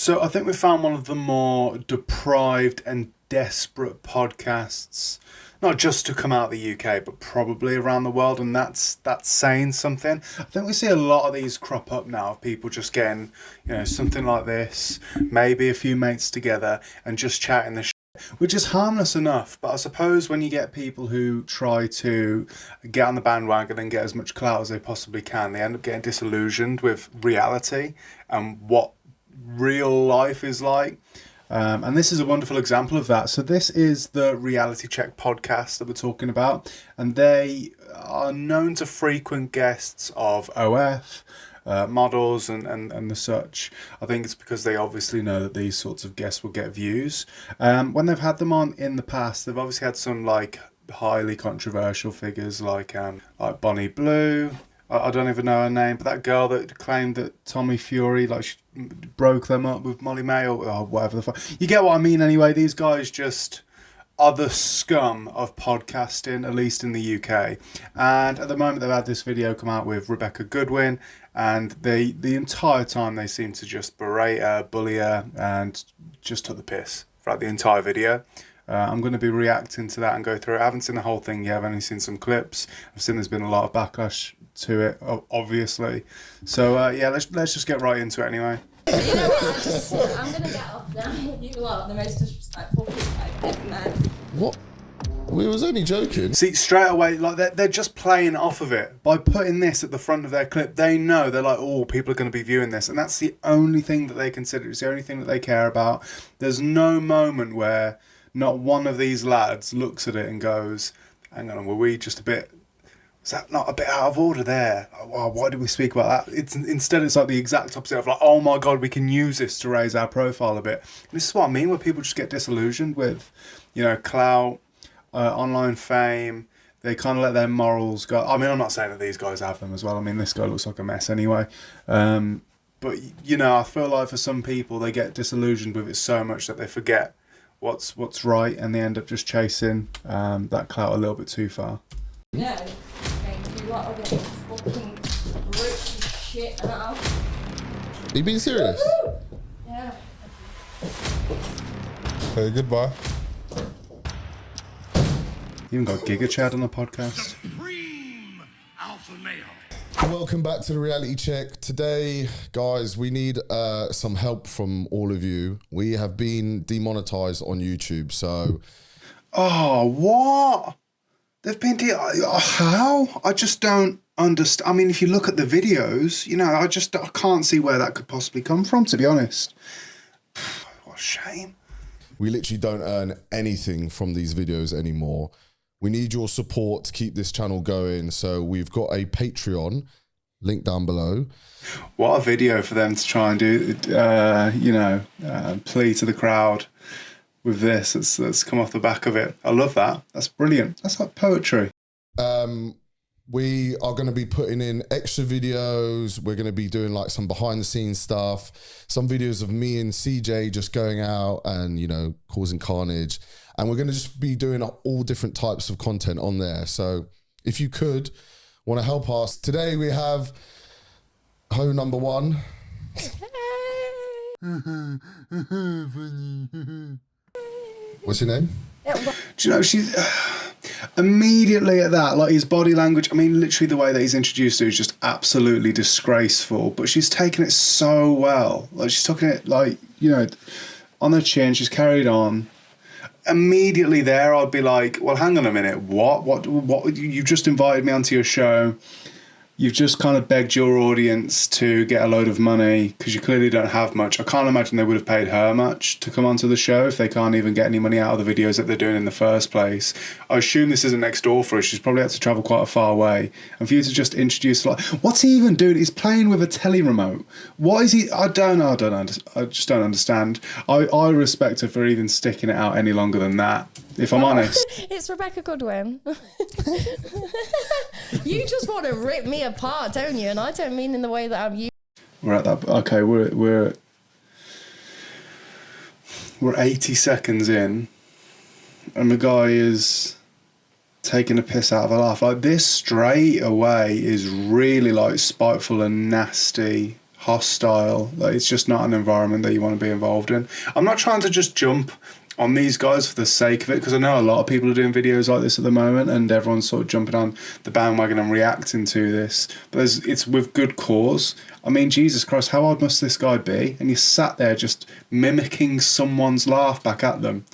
So I think we found one of the more deprived and desperate podcasts, not just to come out of the UK, but probably around the world, and that's saying something. I think we see a lot of these crop up now of people just getting, something like this, maybe a few mates together and just chatting the which is harmless enough, but I suppose when you get people who try to get on the bandwagon and get as much clout as they possibly can, they end up getting disillusioned with reality and what real life is like. And this is a wonderful example of that. So this is the Reality Check podcast that we're talking about, and they are known to frequent guests of OF, models and the such. I think it's because they obviously know that these sorts of guests will get views. When they've had them on in the past, they've obviously had some like highly controversial figures like Bonnie Blue. I don't even know her name, but that girl that claimed that Tommy Fury she broke them up with Molly May or whatever the fuck. You get what I mean anyway. These guys just are the scum of podcasting, at least in the UK. And at the moment they've had this video come out with Rebecca Goodwin, and the entire time they seem to just berate her, bully her, and just took the piss throughout the entire video. I'm going to be reacting to that and go through it. I haven't seen the whole thing yet. I've only seen some clips. I've seen there's been a lot of backlash to it, obviously. So let's just get right into it anyway. You know what? I'm gonna get off now. You are the most disrespectful people I've ever met. What? We was only joking. See, straight away, they're just playing off of it by putting this at the front of their clip. They know, they're like, oh, people are going to be viewing this, and that's the only thing that they consider. It's the only thing that they care about. There's no moment where not one of these lads looks at it and goes, hang on, were we just a bit... Is that not a bit out of order there? Oh, why did we speak about that? Instead, it's like the exact opposite of like, oh my God, we can use this to raise our profile a bit. And this is what I mean, where people just get disillusioned with, clout, online fame. They kind of let their morals go. I mean, I'm not saying that these guys have them as well. I mean, this guy looks like a mess anyway. But, I feel like for some people, they get disillusioned with it so much that they forget what's right, and they end up just chasing that clout a little bit too far. No. You lot of it fucking rich as shit now. Are you being serious? Yeah. Hey, goodbye. You even got Giga Chad on the podcast. Supreme Alpha Male. Welcome back to the Reality Check. Today, guys, we need some help from all of you. We have been demonetized on YouTube, so... Oh, what? They've been... how? I just don't understand. I mean, if you look at the videos, I can't see where that could possibly come from, to be honest. What a shame. We literally don't earn anything from these videos anymore. We need your support to keep this channel going. So we've got a Patreon, link down below. What a video for them to try and do, plea to the crowd with this. That's come off the back of it. I love that. That's brilliant. That's like poetry. We are going to be putting in extra videos. We're going to be doing like some behind the scenes stuff, some videos of me and CJ just going out and, causing carnage. And we're going to just be doing all different types of content on there. So if you want to help us, today we have Ho number one. What's your name? Do you know, she's... immediately at that, like his body language, I mean, literally the way that he's introduced her is just absolutely disgraceful, but she's taken it so well. Like, she's taking it, on her chin, she's carried on. Immediately there, I'd be like, well, hang on a minute, what, you just invited me onto your show. You've just kind of begged your audience to get a load of money because you clearly don't have much. I can't imagine they would have paid her much to come onto the show if they can't even get any money out of the videos that they're doing in the first place. I assume this isn't next door for her. She's probably had to travel quite a far way. And for you to just introduce, what's he even doing? He's playing with a telly remote. What is he? I just don't understand. I respect her for even sticking it out any longer than that, if I'm honest. It's Rebecca Goodwin. You just want to rip me apart, don't you? And I don't mean in the way that I'm used. We're at that. Okay, we're 80 seconds in, and the guy is taking a piss out of a laugh. Like, this straight away is really spiteful and nasty, hostile. Like, it's just not an environment that you want to be involved in. I'm not trying to just jump on these guys for the sake of it, because I know a lot of people are doing videos like this at the moment and everyone's sort of jumping on the bandwagon and reacting to this, but it's with good cause. I mean, Jesus Christ, how old must this guy be? And he sat there just mimicking someone's laugh back at them.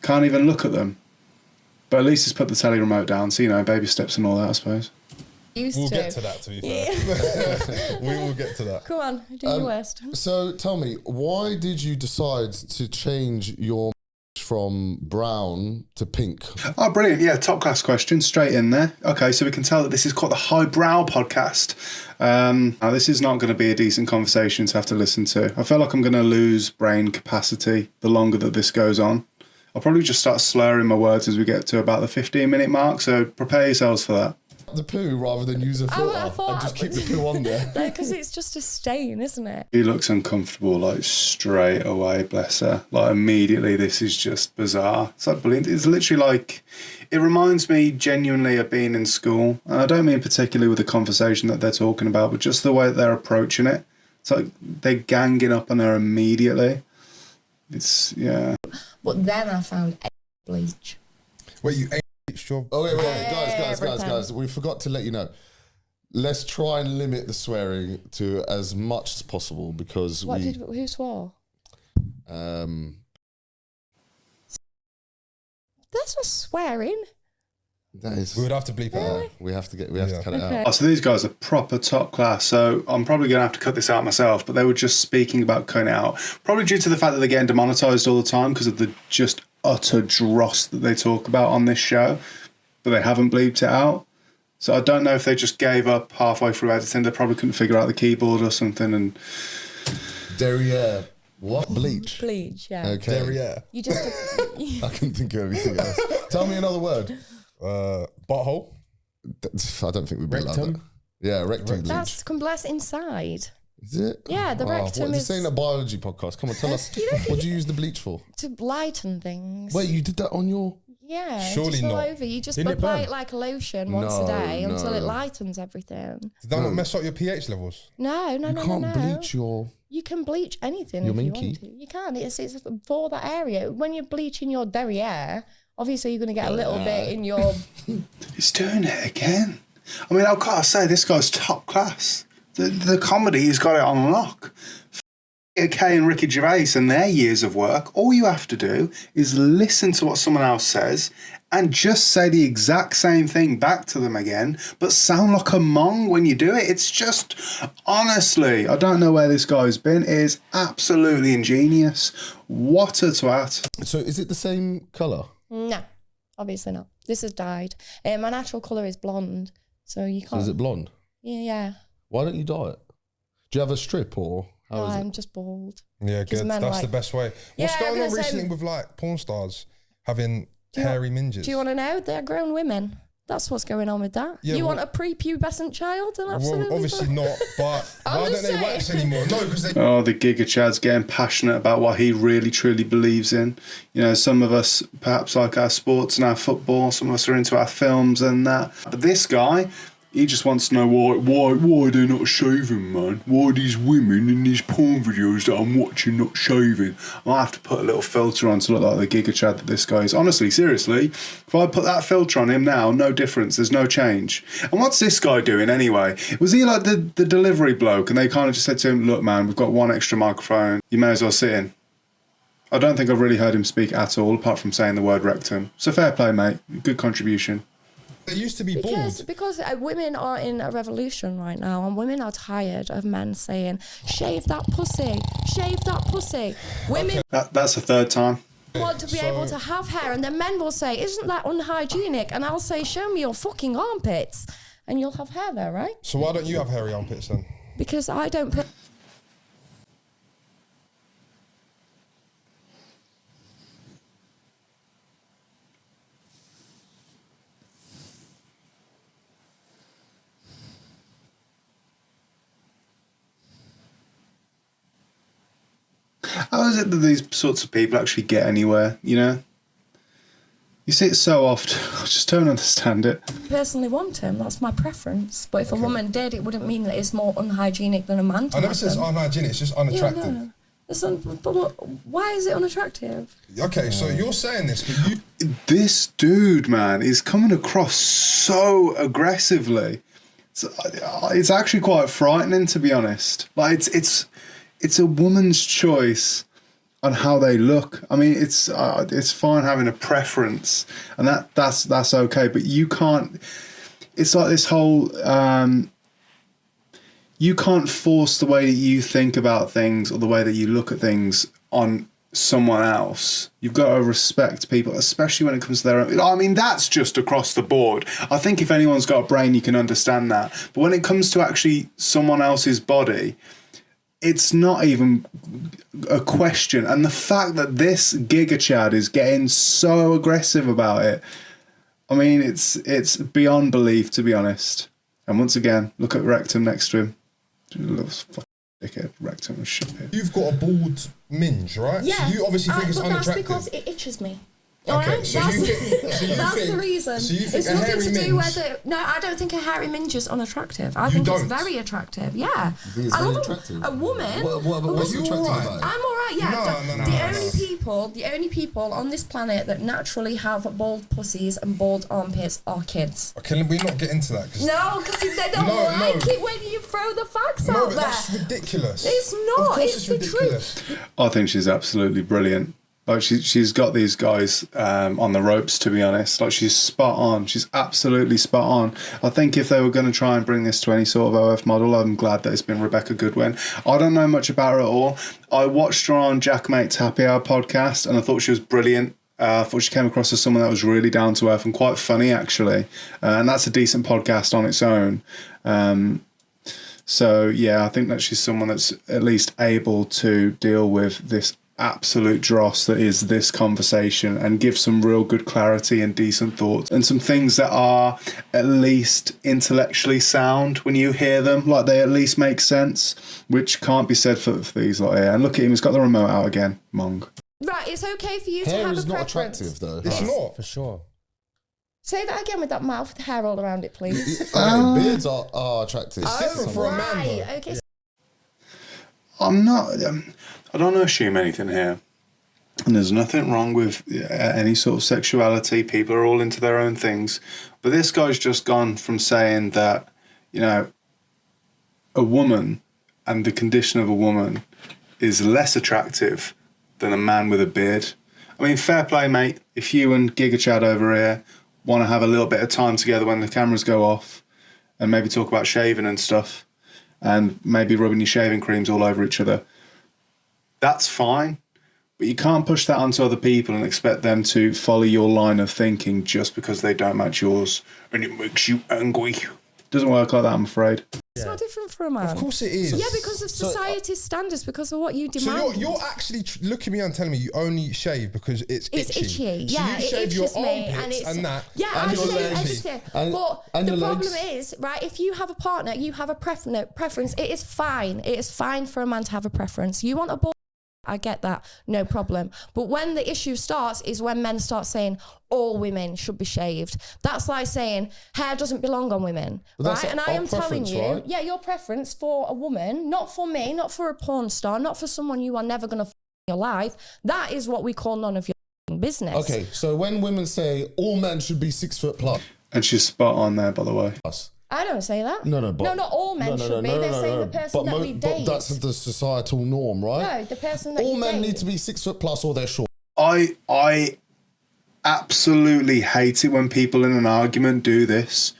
Can't even look at them. But at least he's put the telly remote down, so, you know, baby steps and all that, I suppose. We'll get to that, to be fair. We will get to that. Come on, do your worst. So tell me, why did you decide to change your from brown to pink? Oh, brilliant. Yeah, top class question, straight in there. Okay, so we can tell that this is called the Highbrow Podcast. Now, this is not going to be a decent conversation to have to listen to. I feel like I'm going to lose brain capacity the longer that this goes on. I'll probably just start slurring my words as we get to about the 15-minute mark, so prepare yourselves for that. The poo rather than use a filter I thought and just keep the poo on there. Because it's just a stain, isn't it? He looks uncomfortable, like, straight away, bless her. Like, immediately, this is just bizarre. It's like brilliant. It's literally like, it reminds me genuinely of being in school. And I don't mean particularly with the conversation that they're talking about, but just the way that they're approaching it. It's like they're ganging up on her immediately. It's, yeah. But then I found bleach. Wait, you ate your... Oh, wait, guys, Everything. we forgot to let you know. Let's try and limit the swearing to as much as possible because Who swore? That's not swearing. That is... We would have to bleep it out. We have to cut it Okay. out. Oh, so these guys are proper top class. So I'm probably going to have to cut this out myself, but they were just speaking about cutting it out. Probably due to the fact that they're getting demonetized all the time because of the just utter dross that they talk about on this show, but they haven't bleeped it out. So I don't know if they just gave up halfway through editing. They probably couldn't figure out the keyboard or something. And Derriere. What? Bleach. Bleach, yeah. Okay. Derriere. You just... I couldn't think of anything else. Tell me another word. Butthole. I don't think we'd be allowed that. Rectum. Yeah, rectum bleach. That's compressed inside. Is it? Yeah, the rectum This is- ain't a biology podcast. Come on, tell us. What do you use the bleach for? To lighten things. Wait, you did that on your... Yeah, Surely just all not. over. You just Didn't it apply burn? it like a lotion once a No, day until it no. lightens everything. Did that not mess up your pH levels? No, You no. can't bleach your... You can bleach anything Your if you minky? want to. You can. It's for that area. When you're bleaching your derriere, obviously you're going to get a little bit in your... he's doing it again. I mean, I've got to say, this guy's top class. The comedy, he's got it on lock. Kay and Ricky Gervais and their years of work, all you have to do is listen to what someone else says and just say the exact same thing back to them again, but sound like a mong when you do it. It's just, honestly, I don't know where this guy's been. It is absolutely ingenious. What a twat. So is it the same colour? No, obviously not. This is dyed. My natural colour is blonde, so you So can't... is it blonde? Yeah. Why don't you dye it? Do you have a strip or how is I'm it? just bald. Yeah, Just good. men That's like- the best way. Yeah, What's I'm going on gonna say- recently with like porn stars having you hairy minges? Do you want to know? They're grown women. That's what's going on with that. Yeah, you well- want a prepubescent child? Then absolutely. Well, obviously fine. not, but I'm why don't just they saying. wax anymore? No, because they... Oh, the Giga Chad's getting passionate about what he really, truly believes in. You know, some of us perhaps like our sports and our football. Some of us are into our films and that. But this guy, he just wants to know why they're not shaving, man. Why these women in these porn videos that I'm watching not shaving. I'll have to put a little filter on to look like the Giga Chad that this guy is. Honestly, seriously, if I put that filter on him now, no difference. There's no change. And what's this guy doing anyway? Was he like the delivery bloke and they kind of just said to him, look, man, we've got one extra microphone. You may as well sit in. I don't think I've really heard him speak at all, apart from saying the word rectum. So fair play, mate. Good contribution. They used to be bald. Because women are in a revolution right now, and women are tired of men saying, "Shave that pussy, shave that pussy." Women That's the third time. want to be able to have hair, and then men will say, "Isn't that unhygienic?" And I'll say, "Show me your fucking armpits," and you'll have hair there, right? So why don't you have hairy armpits then? Because I don't put. How is it that these sorts of people actually get anywhere, you know? You see it so often. I just don't understand it. Personally want him, that's my preference. But if a woman did, it wouldn't mean that it's more unhygienic than a man to I never have said it's them. unhygienic, it's just unattractive. Yeah, no. But why is it unattractive? Okay, so you're saying this, but you... This dude, man, is coming across so aggressively. It's actually quite frightening, to be honest. Like it's a woman's choice on how they look. I mean, it's fine having a preference, and that's okay. But you can't. It's like this whole. You can't force the way that you think about things or the way that you look at things on someone else. You've got to respect people, especially when it comes to their own. I mean, that's just across the board. I think if anyone's got a brain, you can understand that. But when it comes to actually someone else's body, it's not even a question. And the fact that this Giga Chad is getting so aggressive about it, I mean, it's beyond belief, to be honest. And once again, look at Rectum next to him. Little fucking dickhead. Rectum was shit here. You've got a bald minge, right? Yeah. So you obviously think it's but unattractive. that's because it itches me. Okay, Alright? so you think... That's the reason. So you think It's a nothing hairy to do minge... whether... No, I don't think a hairy minge is unattractive. I You think don't? it's very attractive, yeah. think it's I very love attractive? a woman... What's you attractive alright? about it? I'm alright, yeah. No, The only people on this planet that naturally have bald pussies and bald armpits are kids. Can we not get into that? 'Cause- No, because they don't No, like no. it when you throw the facts No, out but there. that's ridiculous. It's Of not. course It's the ridiculous. truth. I think she's absolutely brilliant. Like she's got these guys on the ropes, to be honest. Like she's spot on. She's absolutely spot on. I think if they were going to try and bring this to any sort of OF model, I'm glad that it's been Rebecca Goodwin. I don't know much about her at all. I watched her on Jack Mate's Happy Hour podcast, and I thought she was brilliant. I thought she came across as someone that was really down to earth and quite funny, actually. And that's a decent podcast on its own. So yeah, I think that she's someone that's at least able to deal with this absolute dross that is this conversation and give some real good clarity and decent thoughts and some things that are at least intellectually sound when you hear them, like they at least make sense, which can't be said for these lot here. And look at him, he's got the remote out again, Mong. Right, it's okay for you to Hair have is a not preference. attractive, though. It's not. For sure. Say that again with that mouth with hair all around it, please. Okay, beards are attractive. It's different for a man, right, though. okay. I'm not. I don't want to assume anything here, and there's nothing wrong with any sort of sexuality. People are all into their own things, but this guy's just gone from saying that, you know, a woman and the condition of a woman is less attractive than a man with a beard. I mean, fair play, mate. If you and Giga Chad over here want to have a little bit of time together when the cameras go off, and maybe talk about shaving and stuff, and maybe rubbing your shaving creams all over each other, that's fine. But you can't push that onto other people and expect them to follow your line of thinking just because they don't match yours and it makes you angry. Doesn't work like that, I'm afraid. It's not different for a man. Of course it is. Yeah, because of society's standards, because of what you demand. So you're actually looking at me and telling me you only shave because it's itchy. It's itchy, So yeah. you it shave your itches me, armpits and that. Yeah, and I your shave legs. everything. And But the your problem legs. is, right? If you have a partner, you have a preference. It is fine. It is fine for a man to have a preference. You want a ball. I get that, no problem. But when the issue starts is when men start saying all women should be shaved. That's like saying hair doesn't belong on women, But that's right? And I our am telling preference, you, right? yeah, your preference for a woman, not for me, not for a porn star, not for someone you are never going to in your life. That is what we call none of your business. Okay, so when women say all men should be 6 foot plus, And she's spot on there, by the way. I don't say that. no, but not all men should be. They're saying the person that we date. But that's the societal norm, right? No, the person that all you men date. need to be 6 foot plus or they're short. I absolutely hate it when people in an argument do this.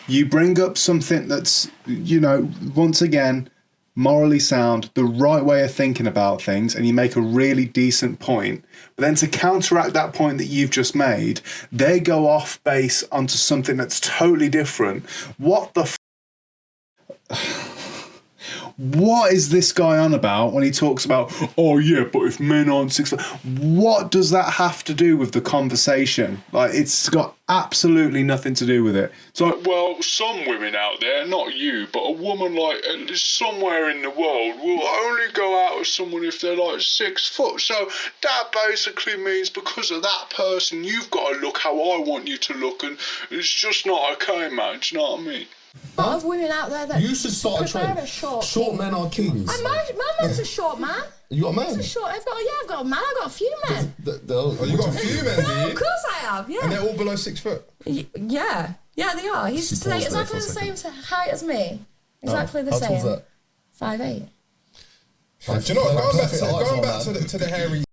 You bring up something that's, you know, once again, morally sound, the right way of thinking about things, and you make a really decent point. But then to counteract that point that you've just made, they go off base onto something that's totally different. What the what is this guy on about when he talks about, oh yeah, but if men aren't 6 foot, what does that have to do with the conversation? Like, it's got absolutely nothing to do with it. It's like, well, some women out there, not you, but a woman like somewhere in the world will only go out with someone if they're like 6 foot. So that basically means because of that person, you've got to look how I want you to look, and it's just not okay, man. Do you know what I mean? A lot of women out there that You should start a prefer trend. a short Short king. men are kings. My man's a short man. You got a man? He's a short. I've got a man. I've got a few men. Oh, you got a few men, do No, you? of course I have. Yeah. And they're all below 6 foot. Yeah, they are. He's She paused there for exactly a the second. same height as me. Exactly the How same. tall's that? 5'8". Do you know what? Perfect height Going for a back man. to the hairy.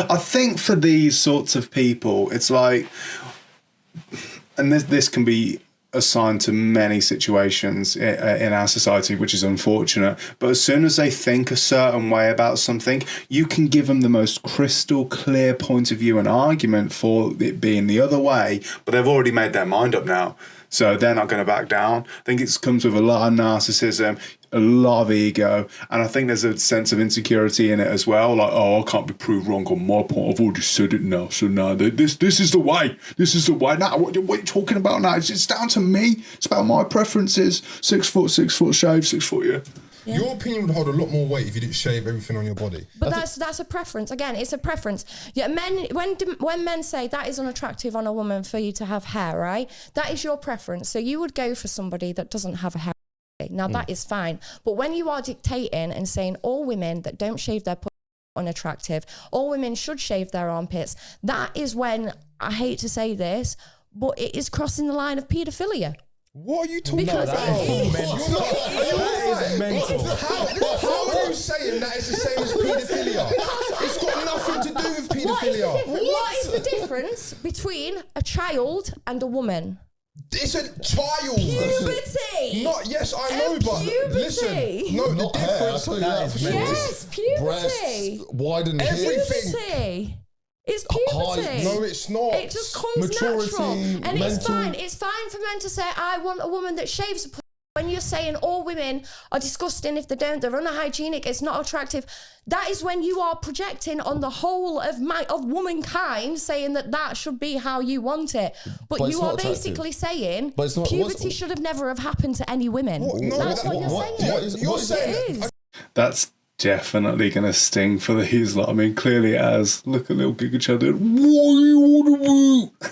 I think for these sorts of people, it's like, and this can be assigned to many situations in our society, which is unfortunate. But as soon as they think a certain way about something, you can give them the most crystal clear point of view and argument for it being the other way, but they've already made their mind up now. So they're not going to back down. I think it comes with a lot of narcissism, a lot of ego, and I think there's a sense of insecurity in it as well. Like, oh, I can't be proved wrong on my point. I've already said it now. So now this is the way. This is the way. Now, what are you talking about now? It's down to me. It's about my preferences. 6 foot, 6 foot shave, 6 foot, yeah. Your opinion would hold a lot more weight if you didn't shave everything on your body. But that's a preference. Again, it's a preference. Yeah, men. When men say that is unattractive on a woman for you to have hair, right? That is your preference. So you would go for somebody that doesn't have a hair. Now that is fine. But when you are dictating and saying all women that don't shave their pussy are unattractive, all women should shave their armpits, that is when, I hate to say this, but it is crossing the line of paedophilia. What are you talking Because about? How are you saying that it's the same as paedophilia? It's got nothing to do with paedophilia. What is the difference between a child and a woman? It's a child. Puberty. Not yes, I know, but puberty. listen. No, the Not hair, I'll difference. tell you that for sure. Yes, puberty. Breasts, widened hips. Everything. Puberty. It's puberty. Height. No, it's not. It just comes Maturity, natural. And it's mental- fine. It's fine for men to say, I want a woman that shaves a pussy. When you're saying all women are disgusting if they don't, they're unhygienic, it's not attractive. That is when you are projecting on the whole of womankind, saying that should be how you want it. But it's you not are attractive. basically saying But it's not- puberty should have never have happened to any women. No, That's what you're saying. You're what is saying It is. That's definitely going to sting for these lot. I mean, clearly it has. Look at little Giga Chad there. What do you want to do?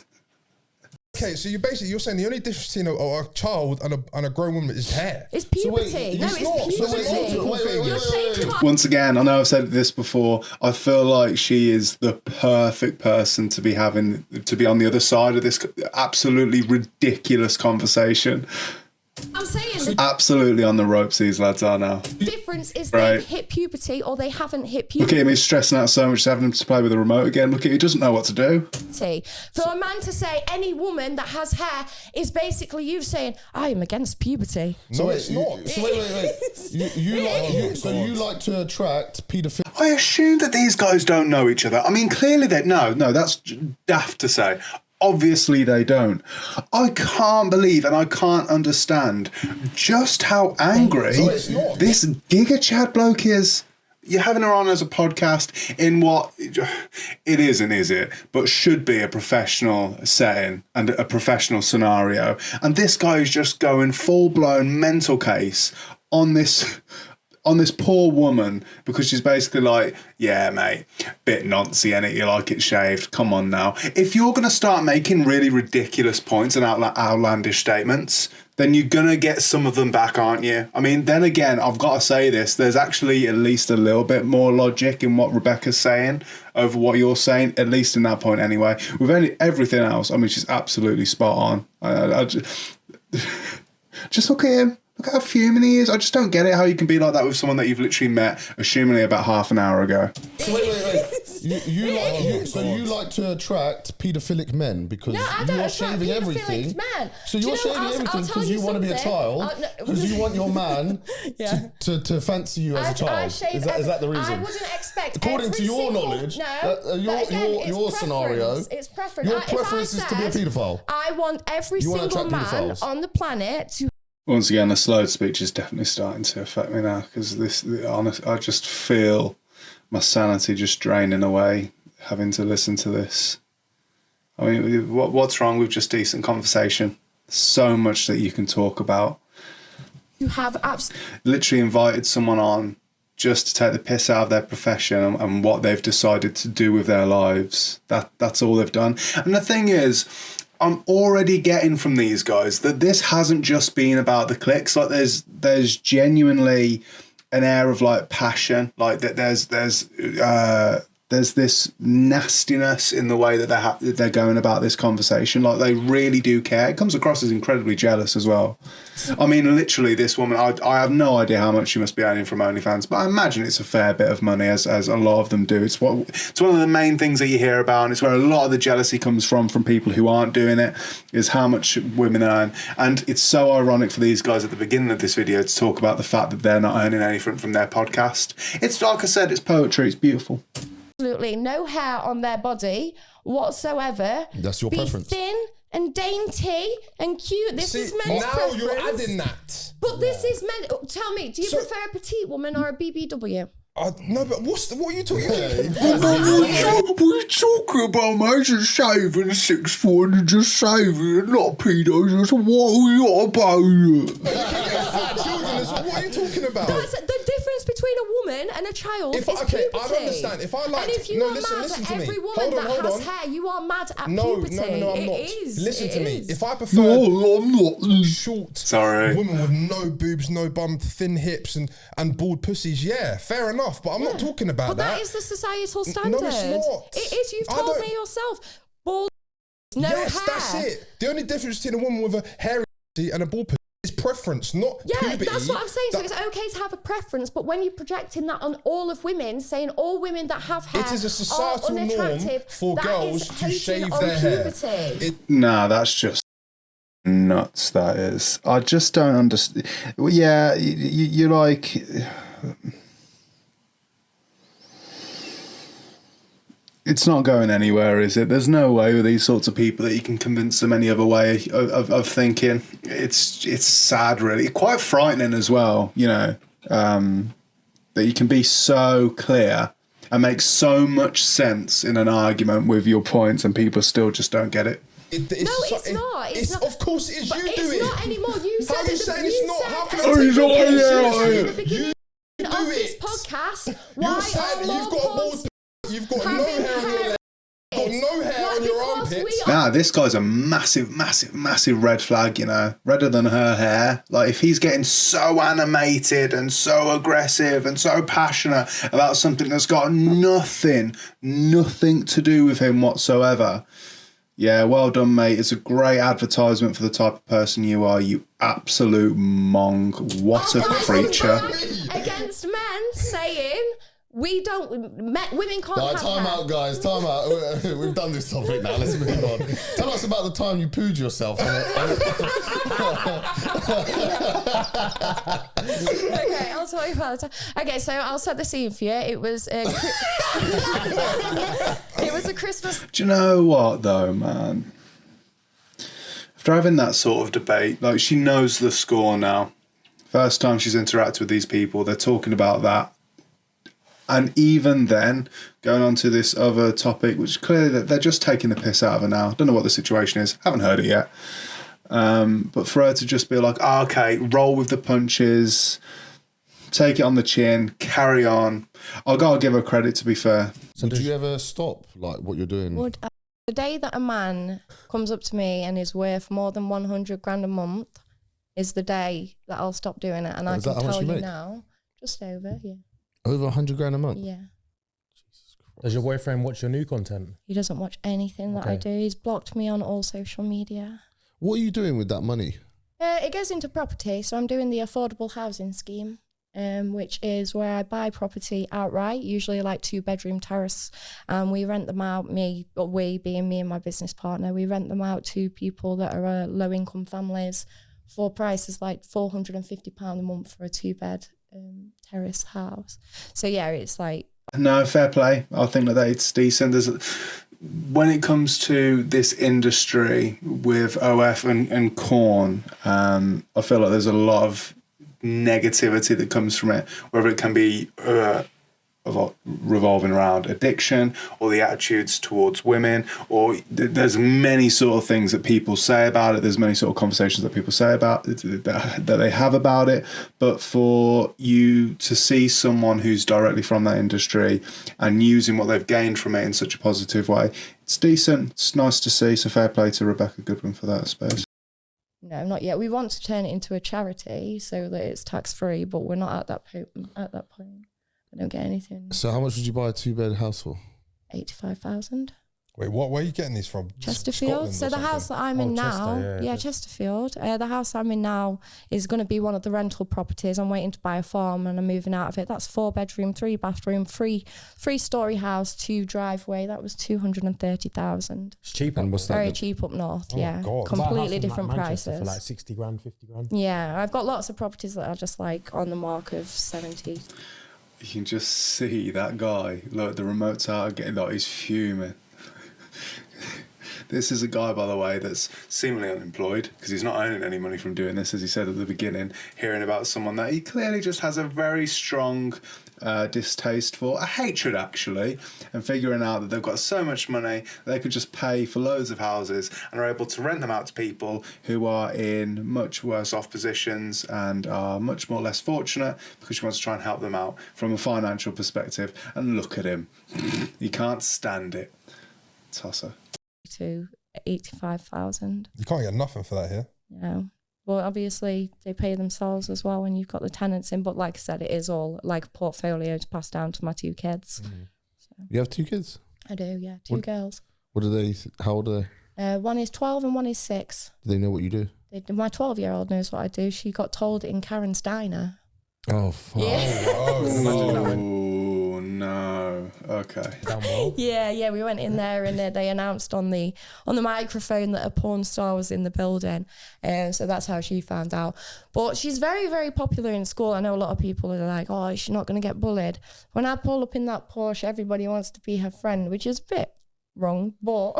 Okay, so you're saying the only difference between a child and a grown woman is hair. It's puberty. wait, No, it's it's not. So puberty. wait, You're saying Once again, I know I've said this before, I feel like she is the perfect person to be on the other side of this absolutely ridiculous conversation. I'm saying the Absolutely on the ropes these lads are now. difference is Right. they've hit puberty or they haven't hit Look puberty. at him, he's stressing out so much, he's having to play with the remote again. Look at him, he doesn't know what to do. For a man to say any woman that has hair is basically you saying, I am against puberty. No, it's not. So wait. You like to attract paedophilia. I assume that these guys don't know each other. I mean, clearly they no, that's daft to say. Obviously they don't. I can't believe and I can't understand just how angry it's not. this Giga Chad bloke is. You're having her on as a podcast in what it isn't, is it? But should be a professional setting and a professional scenario. And this guy is just going full-blown mental case on this poor woman because she's basically like, yeah, mate, bit noncy, innit? You like it shaved. Come on now. If you're going to start making really ridiculous points and outlandish statements, then you're going to get some of them back, aren't you? I mean, then again, I've got to say this. There's actually at least a little bit more logic in what Rebecca's saying over what you're saying, at least in that point anyway. With everything else, I mean, she's absolutely spot on. I just look at him. Look at how fuming he is. I just don't get it, how you can be like that with someone that you've literally met, assumingly about half an hour ago. So wait. You like to attract paedophilic men because No, I you don't are attract shaving paedophilic everything. men. So Do you're you know, shaving I'll everything tell because you want to be a something. child, because you want your man Yeah. to fancy you as a child. I shave Is that the reason? I wouldn't expect. According to every your single- knowledge, no, but again, it's your scenario, preference. It's preference. your If I preference is to be a said, paedophile. I want every You wanna single attract man paedophiles. on the planet to Once again, the slurred speech is definitely starting to affect me now because I just feel my sanity just draining away having to listen to this. I mean, what's wrong with just decent conversation? So much that you can talk about. You have Literally invited someone on just to take the piss out of their profession and what they've decided to do with their lives. That's all they've done. And the thing is, I'm already getting from these guys that this hasn't just been about the clicks. Like there's genuinely an air of like passion. Like that there's this nastiness in the way that they're going about this conversation. Like they really do care. It comes across as incredibly jealous as well. I mean, literally, this woman, I have no idea how much she must be earning from OnlyFans, but I imagine it's a fair bit of money, as a lot of them do. It's one of the main things that you hear about, and it's where a lot of the jealousy comes from people who aren't doing it, is how much women earn. And it's so ironic for these guys at the beginning of this video to talk about the fact that they're not earning anything from their podcast. It's, like I said, it's poetry, it's beautiful. absolutely no hair on their body whatsoever. That's your preference. Thin and dainty and cute. This is men's now preference. you're adding that. But this is men. Tell me, do you prefer a petite woman or a BBW? No, but what are you talking We're talking about man just shaving 6 foot and just shaving, not pedos. What are we about? about? Children, what are you talking about? That's the difference between a woman and a child is puberty. I don't understand. If I like, and if you are mad at every woman that has hair, you are mad at puberty. No, I'm not. It is. Listen to me. Is. If I prefer I'm not. short women with no boobs, no bum, thin hips and bald pussies, yeah, fair enough. But I'm not talking about but that. That is the societal standard. No, it's not. It is. You've told me yourself. Bald, no yes, hair. That's it. The only difference between a woman with a hairy pussy and a bald pussy is preference, not puberty. That's what I'm saying. So it's okay to have a preference, but when you're projecting that on all of women, saying all women that have hair it is a societal are norm unattractive, for girls to shave on their hair. Nah, that's just nuts. That is. I just don't understand. Yeah, you're like. It's not going anywhere, is it? There's no way with these sorts of people that you can convince them any other way of thinking. It's sad, really. Quite frightening as well, you know, that you can be so clear and make so much sense in an argument with your points and people still just don't get it. It's not. Of course it is. But You do it's it. not anymore. You said How are you saying it's not? How can at I the beginning of this it. podcast, You're saying that you've got a bald. You've got no hair on your leg. You've got no hair on your armpits. Nah, this guy's a massive red flag, you know. Redder than her hair. Like, if he's getting so animated and so aggressive and so passionate about something that's got nothing to do with him whatsoever. Yeah, well done, mate. It's a great advertisement for the type of person you are, you absolute mong. What a creature. Against men saying... women can't have time hair. out, guys. Time out. We've done this topic now. Let's move on. Tell us about the time you pooed yourself. Okay, I'll tell you about the time. Okay, so I'll set the scene for you. It was it was a Christmas. Do you know what, though, man? After having that sort of debate, like, she knows the score now. First time she's interacted with these people, they're talking about that. And even then, going on to this other topic, which clearly they're just taking the piss out of her now. Don't know what the situation is. Haven't heard it yet. But for her to just be like, oh, okay, roll with the punches, take it on the chin, carry on. I gotta give her credit, to be fair. So do you ever stop, like, what you're doing? The day that a man comes up to me and is worth more than 100 grand a month is the day that I'll stop doing it. And I can tell you now, just over, yeah. Over 100 grand a month? Yeah. Does your boyfriend watch your new content? He doesn't watch anything that I do. He's blocked me on all social media. What are you doing with that money? It goes into property. So I'm doing the affordable housing scheme, which is where I buy property outright, usually like 2-bedroom terrace. And we rent them out, we being me and my business partner, we rent them out to people that are low income families for prices like £450 a month for a 2-bed terrace house. So yeah, it's like, No, fair play. I think that it's decent. when it comes to this industry with OF and Korn, I feel like there's a lot of negativity that comes from it, whether it can be revolving around addiction or the attitudes towards women, or there's many sort of things that people say about it. There's many sort of conversations that people say about it, that they have about it. But for you to see someone who's directly from that industry and using what they've gained from it in such a positive way, it's decent. It's nice to see. So fair play to Rebecca Goodwin for that, I suppose. No, not yet. We want to turn it into a charity so that it's tax-free, but we're not at that point. I don't get anything. So how much would you buy a 2-bed house for? 85,000. Wait, where are you getting these from? Chesterfield. So the house that I'm in now, Chesterfield. The house I'm in now is going to be one of the rental properties. I'm waiting to buy a farm and I'm moving out of it. That's 4-bedroom, 3-bathroom, three-story house, 2 driveway. That was 230,000. It's cheap. And what's that? Very cheap up north. God. Completely different prices. For like 60 grand, 50 grand. Yeah, I've got lots of properties that are just like on the mark of 70. You can just see that guy. Look, the remote's out again. Like, he's fuming. This is a guy, by the way, that's seemingly unemployed because he's not earning any money from doing this, as he said at the beginning, hearing about someone that he clearly just has a very strong distaste for, a hatred actually, and figuring out that they've got so much money they could just pay for loads of houses and are able to rent them out to people who are in much worse off positions and are much more less fortunate, because she wants to try and help them out from a financial perspective. And look at him. He can't stand it. Tosser. To 85,000. You can't get nothing for that here. No. Well, obviously they pay themselves as well when you've got the tenants in. But like I said, it is all like a portfolio to pass down to my 2 kids. So, You have 2 kids? I do, yeah. 2 girls. What are they? How old are they? One is 12 and one is 6. Do they know what you do? My 12-year-old knows what I do. She got told in Karen's Diner. Oh, fuck. Yeah. Oh, no. Okay. Damn well. Yeah, we went in there and they announced on the microphone that a porn star was in the building, and so that's how she found out. But she's very, very popular in school. I know a lot of people are like, oh, she's not going to get bullied. When I pull up in that Porsche, everybody wants to be her friend, which is a bit wrong, but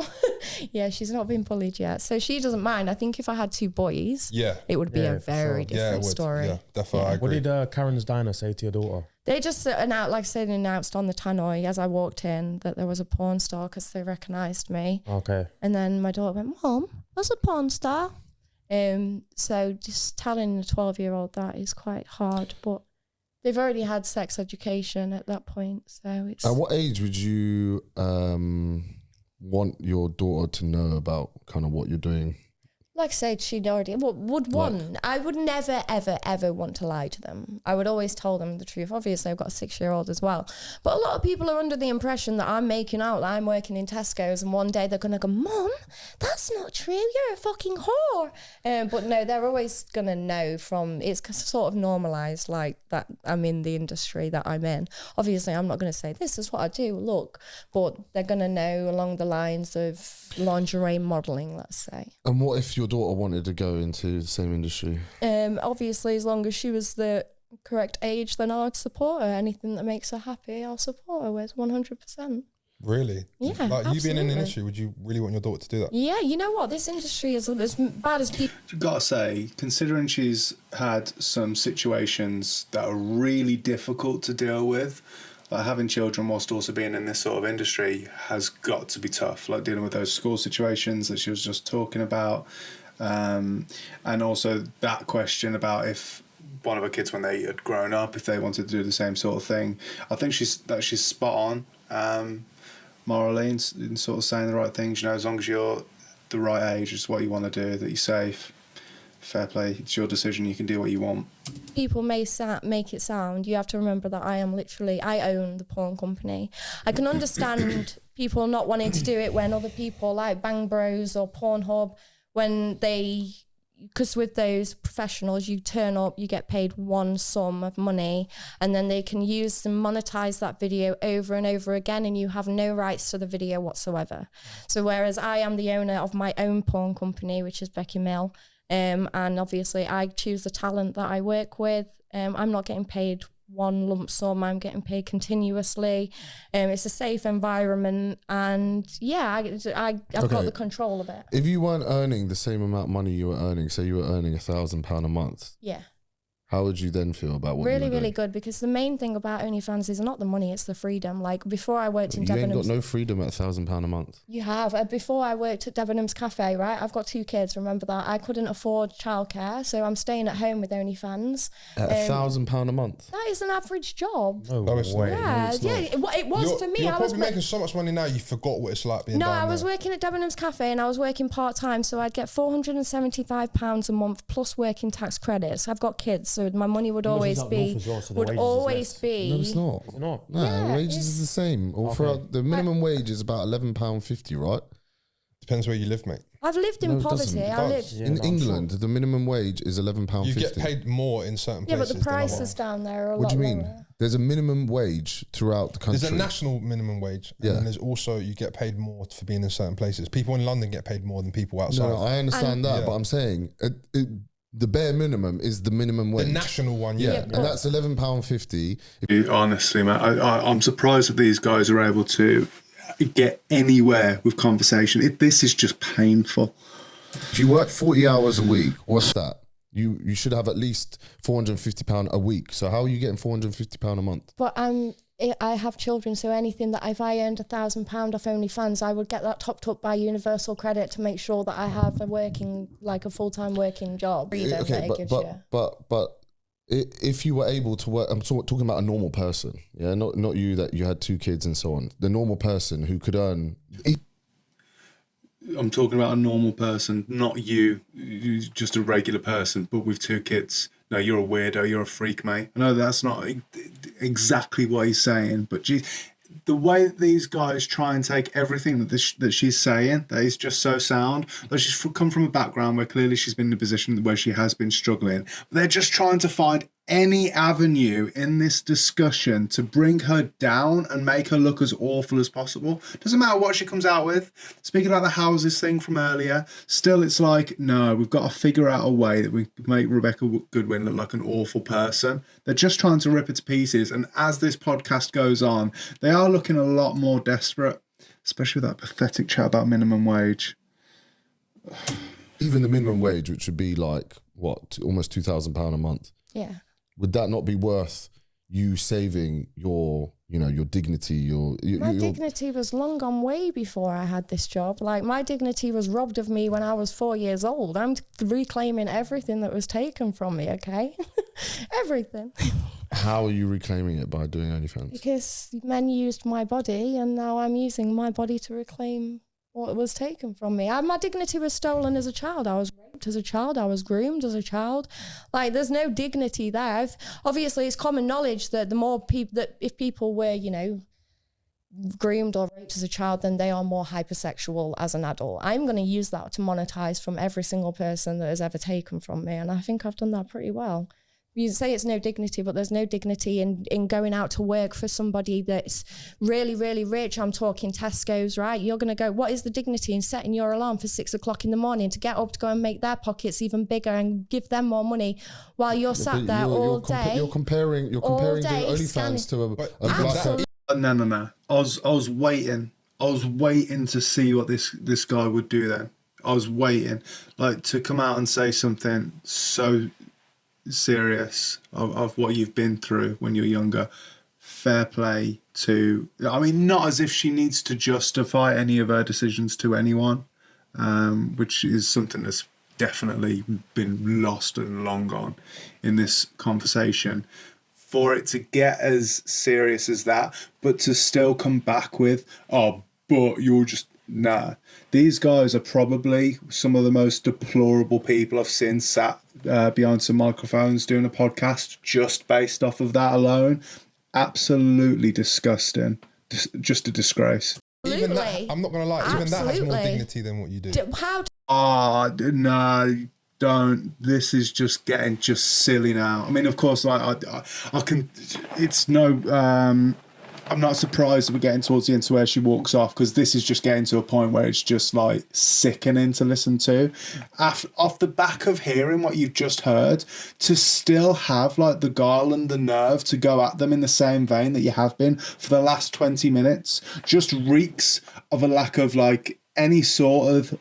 yeah, she's not been bullied yet, so she doesn't mind. I think if I had 2 boys, it would be a very different story. Yeah, definitely. I agree. What did Karen's Diner say to your daughter? They just announced on the tannoy as I walked in that there was a porn star because they recognised me. Okay. And then my daughter went, Mom, that's a porn star. So just telling a 12-year-old that is quite hard, but they've already had sex education at that point, so it's... At what age would you want your daughter to know about kind of what you're doing? Like I said, she'd already I would never, ever, ever want to lie to them. I would always tell them the truth. Obviously, I've got a 6-year-old as well. But a lot of people are under the impression that I'm making out that I'm working in Tesco's, and one day they're going to go, Mom, that's not true. You're a fucking whore. But no, they're always going to know from, it's sort of normalised like that I'm in the industry that I'm in. Obviously, I'm not going to say, this is what I do, look. But they're going to know along the lines of lingerie modelling, let's say. And what if your daughter wanted to go into the same industry? Obviously, as long as she was the correct age, then I'd support her. Anything that makes her happy, I'll support her with 100%. Really? Yeah, like, you being in the absolutely. industry, would you really want your daughter to do that? Yeah, you know what? This industry is as bad as people. You've got to say, considering she's had some situations that are really difficult to deal with, like having children whilst also being in this sort of industry has got to be tough. Like dealing with those school situations that she was just talking about, and also that question about if one of her kids, when they had grown up, if they wanted to do the same sort of thing. I think she's spot on, morally, in sort of saying the right things. You know, as long as you're the right age, it's what you want to do, that you're safe. Fair play. It's your decision. You can do what you want. People may make it sound, you have to remember that I own the porn company. I can understand people not wanting to do it when other people like Bang Bros or Pornhub, because with those professionals, you turn up, you get paid one sum of money, and then they can use and monetize that video over and over again, and you have no rights to the video whatsoever. So whereas I am the owner of my own porn company, which is Becky Mill, and obviously I choose the talent that I work with, I'm not getting paid one lump sum. I'm getting paid continuously. It's a safe environment, and yeah, I've got the control of it. If you weren't earning the same amount of money you were earning, say you were earning £1,000 a month, Yeah. how would you then feel about what you were Really, doing? really good, because the main thing about OnlyFans is not the money, it's the freedom. Like before I worked in You ain't got Debenhams. no freedom at £1,000 a month. You have. Before I worked at Debenhams Cafe, right? I've got 2 kids, remember that. I couldn't afford childcare, so I'm staying at home with OnlyFans. At £1,000 a month? That is an average job. No it's way. not. Yeah, it's yeah, not. it was You're, for me. you're I was probably making so much money now, you forgot what it's like being No, down I was there. working at Debenhams Cafe and I was working part-time, so I'd get £475 a month plus working tax credits. I've got kids, so my money would always up be north as well, so the wages is always be. No, it's not. Is it not? No, Yeah, wages is the same. All throughout, the minimum wage is about £11.50, right? Depends where you live, mate. I've lived No, in it poverty. doesn't. It I does. lived. Yeah, In no, I'm England, the minimum wage is £11.50. You get paid more in certain Yeah, places. but the than prices others. down there are a What lot do you mean? lower. There's a minimum wage throughout the country. There's a national minimum wage, and Yeah. then there's also you get paid more for being in certain places. People in London get paid more than people outside. No, I understand that, Yeah. but I'm saying the bare minimum is the minimum the wage. national one, yeah, yeah. and that's £11.50. Honestly, man, I'm surprised that these guys are able to get anywhere with conversation. This is just painful. If you work 40 hours a week, what's that? You should have at least £450 a week. So how are you getting £450 a month? But I have children, so anything that if I earned £1,000 off OnlyFans, I would get that topped up by Universal Credit to make sure that I have a full-time working job. Freedom that it gives you. but if you were able to work, I'm talking about a normal person, yeah, not you that you had 2 kids and so on. The normal person who could earn. I'm talking about a normal person, not you, just a regular person, but with 2 kids. No, you're a weirdo. You're a freak, mate. I know that's not exactly what he's saying, but geez, the way that these guys try and take everything that she's saying, that is just so sound. Like she's come from a background where clearly she's been in a position where she has been struggling. But they're just trying to find any avenue in this discussion to bring her down and make her look as awful as possible. Doesn't matter what she comes out with. Speaking about the houses thing from earlier, still it's like, no, we've got to figure out a way that we make Rebecca Goodwin look like an awful person. They're just trying to rip her to pieces. And as this podcast goes on, they are looking a lot more desperate, especially with that pathetic chat about minimum wage. Even the minimum wage, which would be like, what, almost £2,000 a month. Yeah. Would that not be worth you saving your dignity, My dignity was long gone way before I had this job. Like, my dignity was robbed of me when I was 4 years old. I'm reclaiming everything that was taken from me, okay? Everything. How are you reclaiming it by doing OnlyFans? Because men used my body, and now I'm using my body to reclaim what was taken from me. My dignity was stolen as a child. I was raped as a child. I was groomed as a child. Like, there's no dignity there. Obviously, it's common knowledge that the more people, that if people were, groomed or raped as a child, then they are more hypersexual as an adult. I'm going to use that to monetize from every single person that has ever taken from me, and I think I've done that pretty well. You say it's no dignity, but there's no dignity in going out to work for somebody that's really, really rich. I'm talking Tesco's, right? You're going to go, what is the dignity in setting your alarm for 6 o'clock in the morning to get up to go and make their pockets even bigger and give them more money while you're sat there all day? You're comparing doing OnlyFans to a black. No. I was waiting. I was waiting to see what this guy would do then. I was waiting, like, to come out and say something so serious of what you've been through when you're younger. Fair play to, I mean, not as if she needs to justify any of her decisions to anyone, which is something that's definitely been lost and long gone in this conversation. For it to get as serious as that, but to still come back with, oh, but you're just, nah. These guys are probably some of the most deplorable people I've seen sat behind some microphones doing a podcast just based off of that alone. Absolutely disgusting. Just a disgrace. Even that, I'm not going to lie, even that has more Absolutely. dignity than what you do. How No, don't. This is just getting just silly now. I mean, of course, I can. It's no I'm not surprised we're getting towards the end to where she walks off, because this is just getting to a point where it's just like sickening to listen to. Off the back of hearing what you've just heard, to still have like the gall and the nerve to go at them in the same vein that you have been for the last 20 minutes just reeks of a lack of like any sort of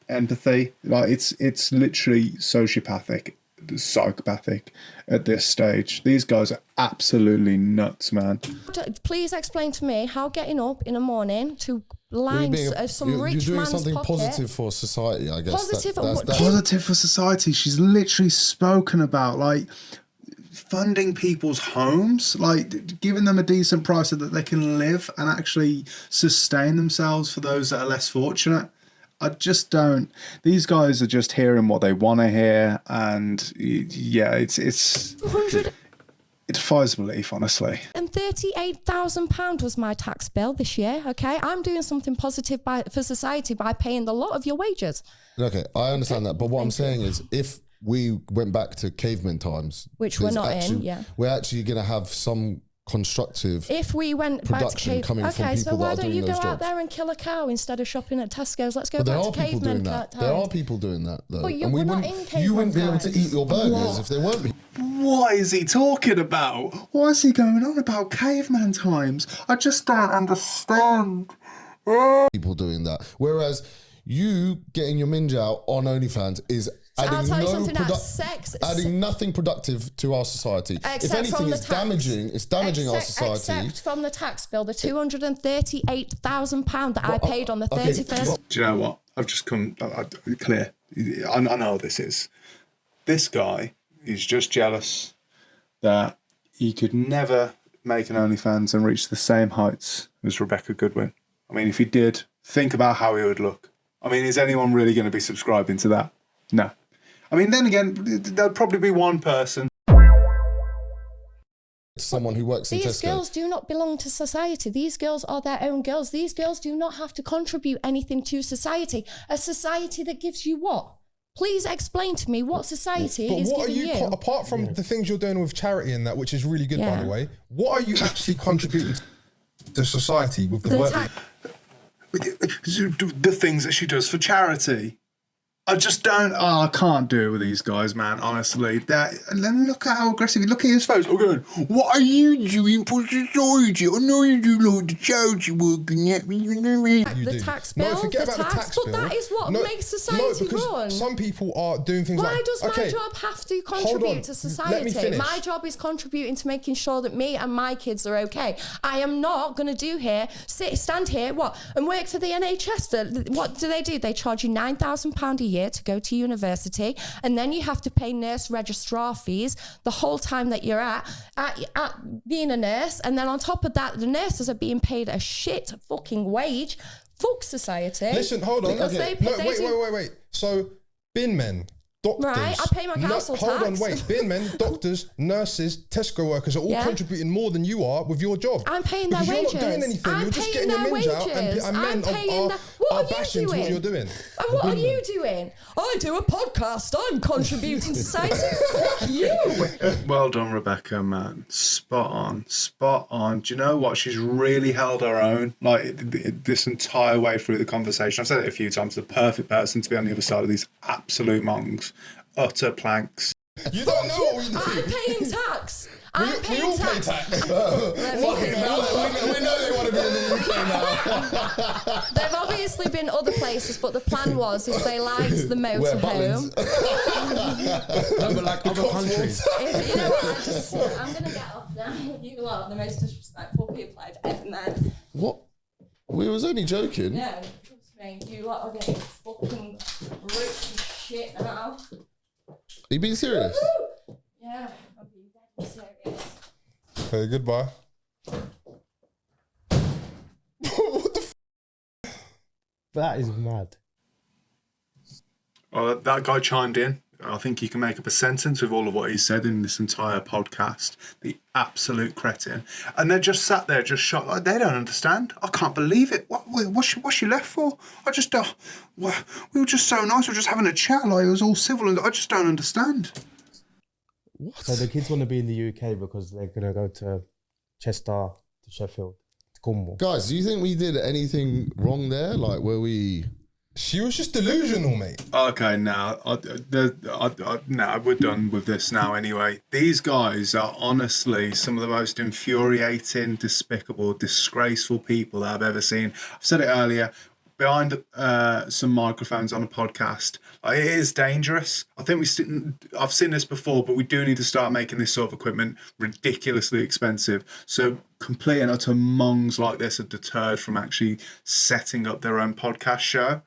empathy. Like it's literally sociopathic, psychopathic at this stage. These guys are absolutely nuts, man. Please explain to me how getting up in the morning to line some you're rich doing man's something pocket. positive for society, I guess. Positive and what- Positive for society. She's literally spoken about like funding people's homes, like giving them a decent price so that they can live and actually sustain themselves for those that are less fortunate. I just don't. These guys are just hearing what they want to hear, and yeah, it defies belief, honestly. And £38,000 was my tax bill this year. Okay, I'm doing something positive for society by paying the lot of your wages. Okay, I understand that, but what I'm saying is, if we went back to caveman times, Which we're there's not actually, in, yeah. we're actually going to have some constructive. If we went back to production coming from okay, so people why that are don't you doing go those out jobs. there and kill a cow instead of shopping at Tesco's? Let's go But there back are to people caveman doing that. times. There are people doing that, though. But and we're not in you caveman wouldn't be able to times. eat your burgers if there weren't What is he talking about? What is he going on about caveman times? I just don't understand. people doing that. Whereas you getting your minge out on OnlyFans is I'll adding tell you no something, that sex- adding nothing productive to our society. If Except anything, from the it's tax. damaging. It's damaging our society. Except from the tax bill, the £238,000 that I paid on the 31st. Do you know what? I've just come clear. I know this is. This guy is just jealous that he could never make an OnlyFans and reach the same heights as Rebecca Goodwin. I mean, if he did, think about how he would look. I mean, is anyone really going to be subscribing to that? No. I mean, then again, there'll probably be one person. Someone who works in These Tesco. girls do not belong to society. These girls are their own girls. These girls do not have to contribute anything to society. A society that gives you what? Please explain to me what society But is what are giving you, you. apart from the things you're doing with charity and that, which is really good, by Yeah. the way, what are you actually contributing to society with the The work? ta- The things that she does for charity. I just don't. I can't do it with these guys, man. Honestly, and look at how aggressive. Look at his face. I'm going. What are you doing for society? I know you do like the charity work and that. the tax bill, forget the about tax, the tax but bill. that is what makes society because run. some people are doing things Why like. does my okay, job have to hold on, contribute to let me society? finish. My job is contributing to making sure that me and my kids are okay. I am not going to stand here, and work for the NHS. What do? They charge you £9,000 a year to go to university, and then you have to pay nurse registrar fees the whole time that you're at being a nurse, and then on top of that, the nurses are being paid a shit fucking wage. Fuck society. Listen, hold on. Because Okay. Wait. So, bin men, doctors. Right, I pay my council Hold on, tax. wait. Bin men, doctors, nurses, Tesco workers are all Yeah. contributing more than you are with your job. I'm paying their because wages. you're not doing anything. I'm You're just paying getting your their minge out, and wages. men I'm paying are, their- What are are you bashing to what doing? you're doing. And what are you doing? I do a podcast. I'm contributing to society. Fuck you. Well done, Rebecca, man. Spot on. Do you know what? She's really held her own, like this entire way through the conversation. I've said it a few times. The perfect person to be on the other side of these absolute mongs, utter planks. You don't know what we do. I'm paying tax. I'm We paying all pay tax. tax. Let me finish. we know they want to be in the UK now. There've obviously been other places, but the plan was if they liked the Where motorhome. Butlins. No, but like other countries. You know what? I'm gonna get off now. You lot are the most disrespectful people I've ever met. What? We was only joking. No, trust me. You lot are getting fucking rich as shit now. Are you being serious? Yeah, I'm being dead serious. Okay, goodbye. What the That is mad. Oh, that guy chimed in. I think he can make up a sentence with all of what he said in this entire podcast. The absolute cretin. And they're just sat there, just shocked. Like, they don't understand. I can't believe it. What's she left for? I just, we were just so nice. We were just having a chat. Like, it was all civil. And I just don't understand. What? So the kids want to be in the UK because they're going to go to Chester to Sheffield, to Cornwall. Guys, do you think we did anything wrong there? Like, were we? She was just delusional, mate. Okay, now we're done with this now. Anyway, these guys are honestly some of the most infuriating, despicable, disgraceful people that I've ever seen. I've said it earlier. Behind some microphones on a podcast, it is dangerous. I think I've seen this before, but we do need to start making this sort of equipment ridiculously expensive. So complete and utter mongs like this are deterred from actually setting up their own podcast show.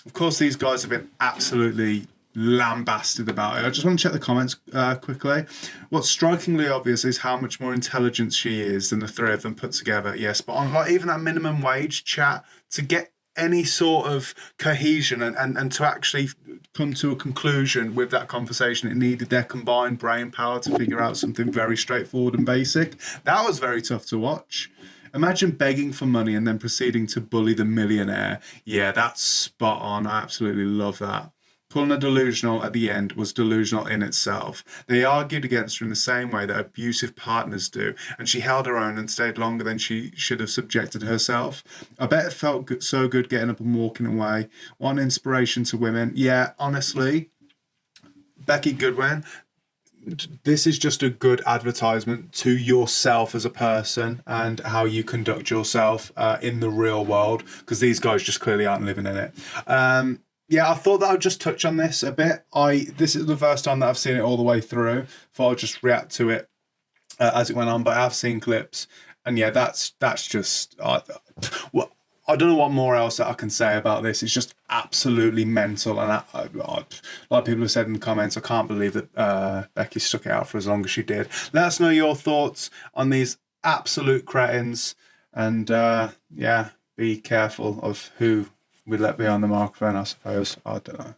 Of course, these guys have been absolutely lambasted about it. I just want to check the comments quickly. What's strikingly obvious is how much more intelligent she is than the three of them put together. Yes, but on like even that minimum wage chat, to get any sort of cohesion and to actually come to a conclusion with that conversation, it needed their combined brain power to figure out something very straightforward and basic. That was very tough to watch. Imagine begging for money and then proceeding to bully the millionaire. Yeah, that's spot on. I absolutely love that. Calling her delusional at the end was delusional in itself. They argued against her in the same way that abusive partners do, and she held her own and stayed longer than she should have subjected herself. I bet it felt so good getting up and walking away. What an inspiration to women. Yeah, honestly, Becky Goodwin, this is just a good advertisement to yourself as a person and how you conduct yourself in the real world, because these guys just clearly aren't living in it. Yeah, I thought that I'd just touch on this a bit. This is the first time that I've seen it all the way through. Thought I'd just react to it as it went on, but I have seen clips, and yeah, that's just. Well, I don't know what more else that I can say about this. It's just absolutely mental, and like people have said in the comments, I can't believe that Becky stuck it out for as long as she did. Let us know your thoughts on these absolute cretins, and yeah, be careful of who we let behind the microphone, I suppose. I don't know.